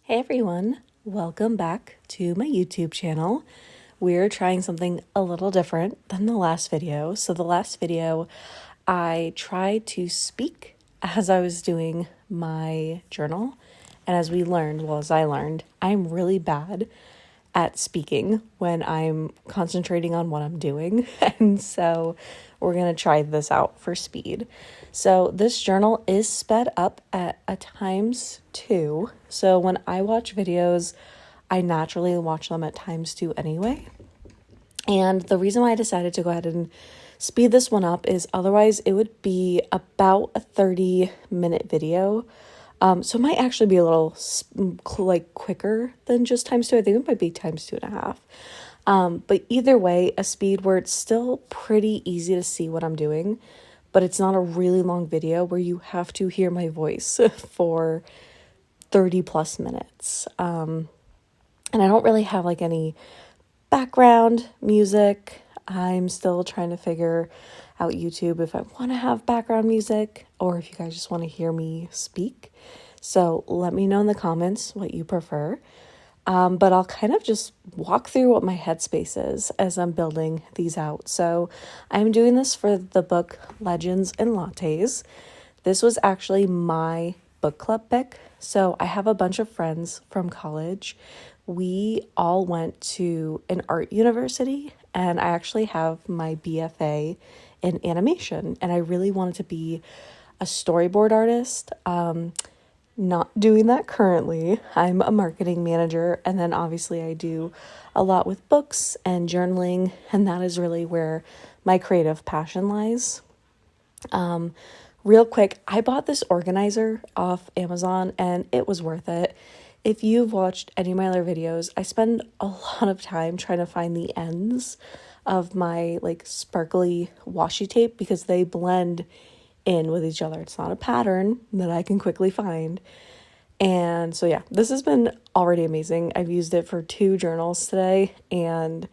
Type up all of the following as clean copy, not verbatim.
Hey everyone, welcome back to my YouTube channel. We're trying something a little different than the last video. So the last video, I tried to speak as I was doing my journal. And as I learned, I'm really bad at speaking when I'm concentrating on what I'm doing. And so we're going to try this out for speed. So this journal is sped up at a times 2. So when I watch videos, I naturally watch them at times 2 anyway. And the reason why I decided to go ahead and speed this one up is otherwise it would be about a 30-minute video. So it might actually be a little quicker than just times 2. I think it might be times 2.5. But either way, a speed where it's still pretty easy to see what I'm doing, but it's not a really long video where you have to hear my voice for 30 plus minutes. And I don't really have any background music. I'm still trying to figure out YouTube if I want to have background music or if you guys just want to hear me speak. So let me know in the comments what you prefer. But I'll kind of just walk through what my headspace is as I'm building these out. So I'm doing this for the book Legends and Lattes. This was actually my book club pick. So I have a bunch of friends from college. We all went to an art university, and I actually have my BFA in animation, and I really wanted to be a storyboard artist. Not doing that currently. I'm a marketing manager, and then obviously I do a lot with books and journaling, and that is really where my creative passion lies. Real quick, I bought this organizer off Amazon and it was worth it. If you've watched any of my other videos, I spend a lot of time trying to find the ends of my sparkly washi tape because they blend in with each other. It's not a pattern that I can quickly find. And so yeah, this has been already amazing. I've used it for 2 journals today and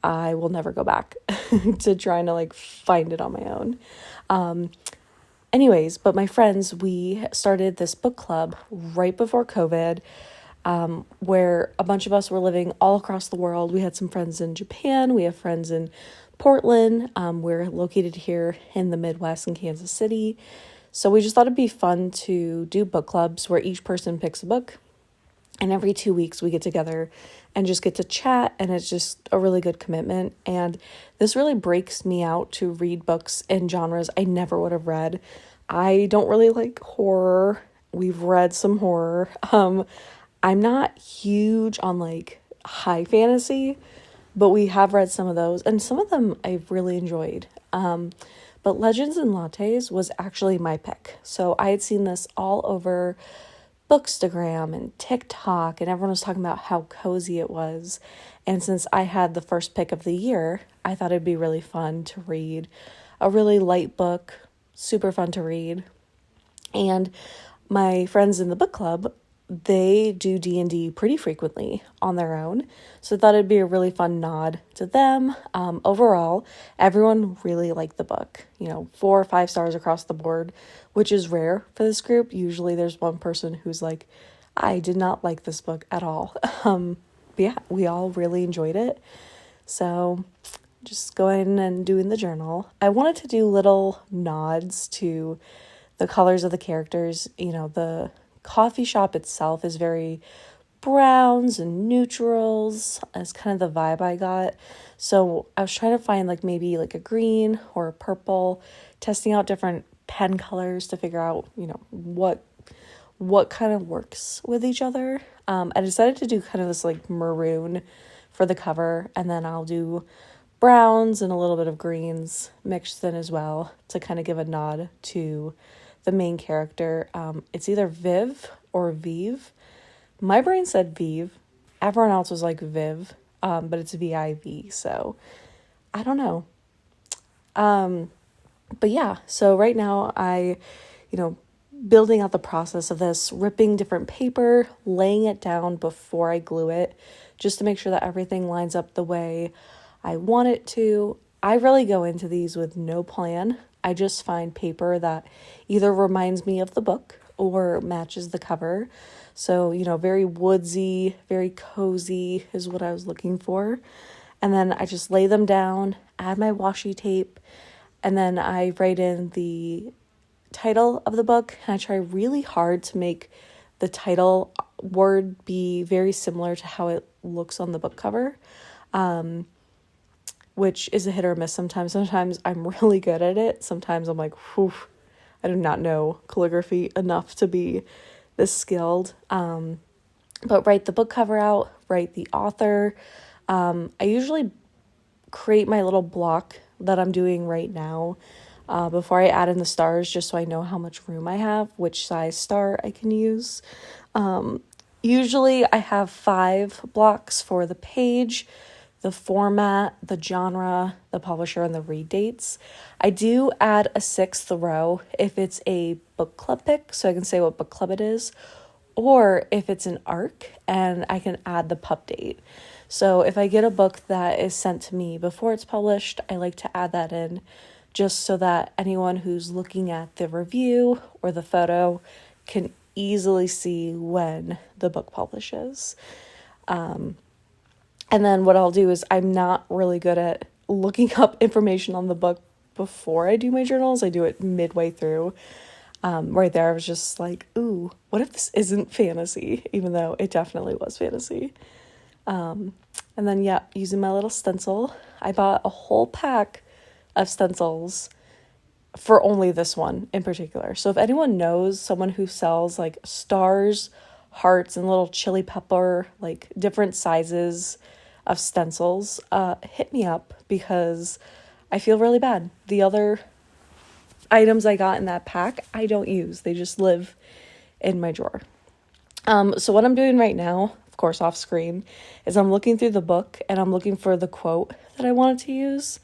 I will never go back to trying to find it on my own. Anyways, but my friends, we started this book club right before COVID, where a bunch of us were living all across the world. We had some friends in Japan. We have friends in Portland. We're located here in the Midwest in Kansas City. So we just thought it'd be fun to do book clubs where each person picks a book. And every 2 weeks we get together and just get to chat, and it's just a really good commitment. And this really breaks me out to read books in genres I never would have read. I don't really like horror. We've read some horror. I'm not huge on high fantasy, but we have read some of those, and some of them I've really enjoyed. But Legends and Lattes was actually my pick. So I had seen this all over Bookstagram and TikTok, and everyone was talking about how cozy it was. And since I had the first pick of the year, I thought it'd be really fun to read a really light book, super fun to read. And my friends in the book club, they do D&D pretty frequently on their own. So I thought it'd be a really fun nod to them. Overall, everyone really liked the book, 4 or 5 stars across the board, which is rare for this group. Usually there's one person who's like, I did not like this book at all. But yeah, we all really enjoyed it. So just going and doing the journal. I wanted to do little nods to the colors of the characters. The coffee shop itself is very browns and neutrals. That's kind of the vibe I got. So I was trying to find maybe a green or a purple, testing out different pen colors to figure out, what kind of works with each other. I decided to do kind of this maroon for the cover, and then I'll do browns and a little bit of greens mixed in as well to kind of give a nod to the main character. It's either Viv or Vive. My brain said Vive. Everyone else was like Viv, but it's V-I-V, so I don't know. But yeah, so right now I, building out the process of this, ripping different paper, laying it down before I glue it, just to make sure that everything lines up the way I want it to. I really go into these with no plan. I just find paper that either reminds me of the book or matches the cover. So, very woodsy, very cozy is what I was looking for. And then I just lay them down, add my washi tape, and then I write in the title of the book, and I try really hard to make the title word be very similar to how it looks on the book cover, which is a hit or miss sometimes. Sometimes I'm really good at it. Sometimes I'm like, whew, I do not know calligraphy enough to be this skilled. But write the book cover out, write the author. I usually create my little block that I'm doing right now before I add in the stars, just so I know how much room I have, which size star I can use. Usually I have 5 blocks for the page, the format, the genre, the publisher, and the read dates. I do add a 6th row if it's a book club pick, so I can say what book club it is, or if it's an ARC, and I can add the pub date. So if I get a book that is sent to me before it's published, I like to add that in just so that anyone who's looking at the review or the photo can easily see when the book publishes. And then what I'll do is, I'm not really good at looking up information on the book before I do my journals. I do it midway through. Right there, I was just like, ooh, what if this isn't fantasy? Even though it definitely was fantasy. And then, yeah, using my little stencil, I bought a whole pack of stencils for only this one in particular. So if anyone knows someone who sells like stars, hearts, and little chili pepper, like different sizes of stencils, hit me up, because I feel really bad. The other items I got in that pack, I don't use. They just live in my drawer. So what I'm doing right now, of course off screen, is I'm looking through the book and I'm looking for the quote that I wanted to use.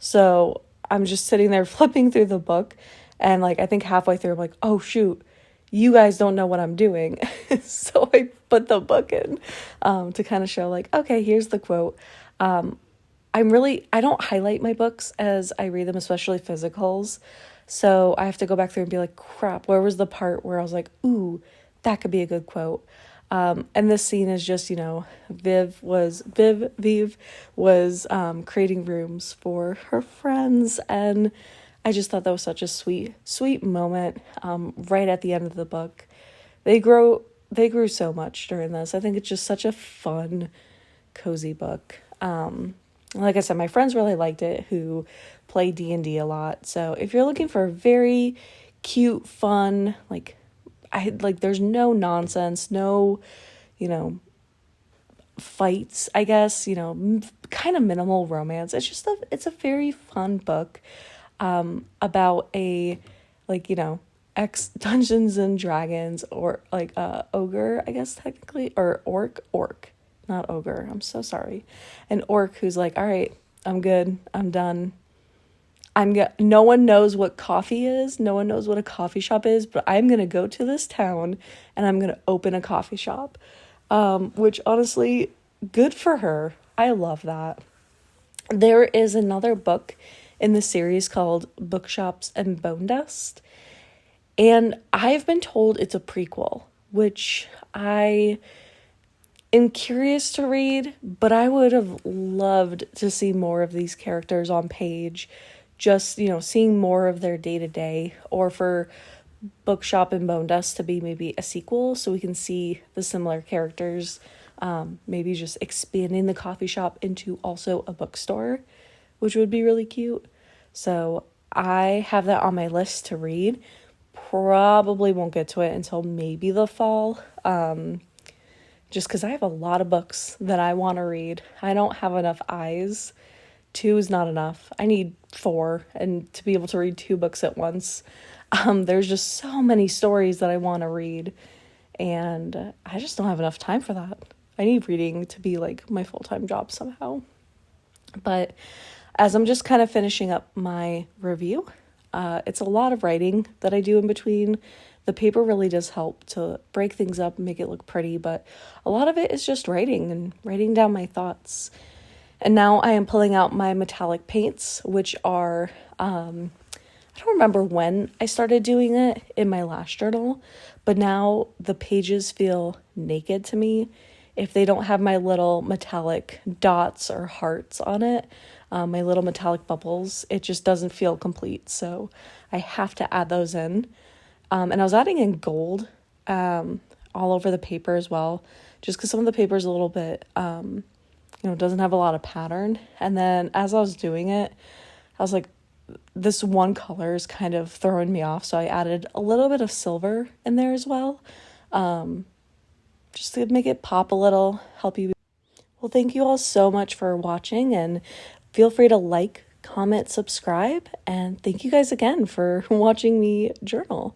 So I'm just sitting there flipping through the book, and like I think halfway through I'm like, oh shoot, you guys don't know what I'm doing. So I put the book in to kind of show like, okay, here's the quote. I don't highlight my books as I read them, especially physicals. So I have to go back through and be like, crap, where was the part where I was like, ooh, that could be a good quote. And this scene is just, Viv was creating rooms for her friends. And I just thought that was such a sweet, sweet moment right at the end of the book. They grew so much during this. I think it's just such a fun, cozy book. Like I said, my friends really liked it who play D&D a lot. So if you're looking for a very cute, fun, there's no nonsense, no, fights, I guess, kind of minimal romance. It's a very fun book about a, ex Dungeons and Dragons, or ogre, I guess technically, or orc, not ogre. I'm so sorry. An orc who's like, all right, I'm good. I'm done. No one knows what coffee is. No one knows what a coffee shop is, but I'm going to go to this town and I'm going to open a coffee shop. Which honestly, good for her. I love that. There is another book in the series called Bookshops and Bone Dust. And I've been told it's a prequel, which I am curious to read, but I would have loved to see more of these characters on page. Just, seeing more of their day-to-day, or for Bookshop and Bone Dust to be maybe a sequel so we can see the similar characters, maybe just expanding the coffee shop into also a bookstore, which would be really cute. So I have that on my list to read. Probably won't get to it until maybe the fall, just because I have a lot of books that I want to read. I don't have enough eyes. 2 is not enough. I need 4, and to be able to read 2 books at once. There's just so many stories that I want to read, and I just don't have enough time for that. I need reading to be like my full-time job somehow. But as I'm just kind of finishing up my review, it's a lot of writing that I do in between. The paper really does help to break things up and make it look pretty, but a lot of it is just writing and writing down my thoughts. And now I am pulling out my metallic paints, which are, I don't remember when I started doing it in my last journal, but now the pages feel naked to me if they don't have my little metallic dots or hearts on it, my little metallic bubbles. It just doesn't feel complete, so I have to add those in. And I was adding in gold all over the paper as well, just because some of the paper is a little bit, doesn't have a lot of pattern. And then as I was doing it, I was like, this one color is kind of throwing me off, so I added a little bit of silver in there as well, just to make it pop a little, help you. Well, thank you all so much for watching, and feel free to like, comment, subscribe, and thank you guys again for watching me journal.